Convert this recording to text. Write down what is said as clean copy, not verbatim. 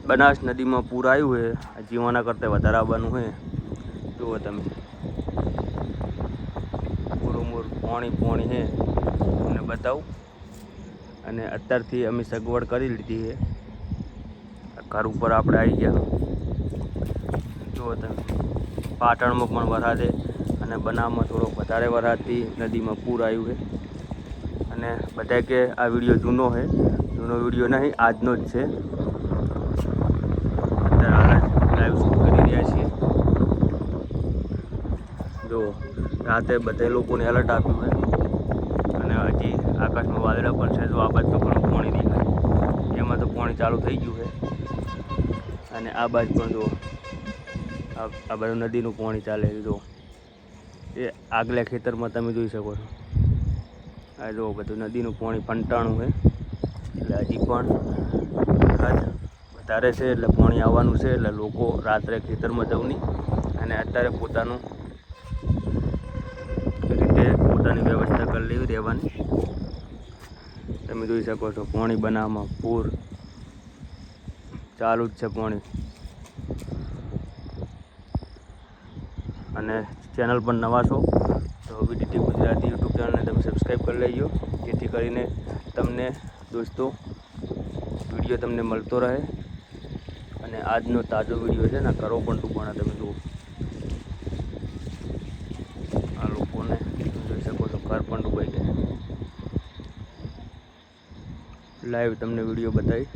બનાસ નદીમાં પૂર આવ્યું છે, જીવાના કરતાં વધારે આવવાનું છે। જુઓ તમે પૂરું પાણી છે, તમને બતાવું। અને અત્યારથી અમે સગવડ કરી લીધી છે, ઘર ઉપર આપણે આવી ગયા। જુઓ તમે પાટણમાં પણ વરસાદ છે અને બનાસમાં થોડોક વધારે વરસાદથી નદીમાં પૂર આવ્યું છે। અને બધા કે આ વિડીયો જૂનો છે, જૂનો વિડીયો નહીં, આજનો જ છે। અત્યારે લાઈવ શૂટ કરી રહ્યા છીએ। જો રાતે બધા લોકોને એલર્ટ આપ્યું છે અને હજી આકાશમાં વાદળા પણ છે। જો આ બાજુ તો ઘણું પાણી દેખાય, એમાં તો પાણી ચાલુ થઈ ગયું છે। અને આ બાજુ પણ જો આ બાજુ નદીનું પાણી ચાલે છે। જો એ આગલા ખેતરમાં તમે જોઈ શકો છો। આ જો બધું નદીનું પાણી ફંટાણું છે, એટલે હજી પણ વરસાદ વધારે છે, એટલે પાણી આવવાનું છે। એટલે લોકો રાત્રે ખેતરમાં જવું નહીં અને અત્યારે પોતાની વ્યવસ્થા કરી લેવી રહેવાની। તમે જોઈ શકો છો પાણી બનાવવામાં પૂર ચાલુ જ છે પાણી। અને ચેનલ પર નવા છો તો VDT ગુજરાતી યુટ્યુબ ચેનલને તમે સબસ્ક્રાઈબ કરી લેજો, જેથી કરીને તમને દોસ્તો વિડીયો તમને મળતો રહે। અને આજનો તાજો વિડીયો છે ને, ઘરો પણ ડૂબવાના તમે જુઓ, આ લોકોને જોઈ શકો છો ઘર પણ ડૂબાઈ ગયા। લાઈવ તમને વિડીયો બતાવી।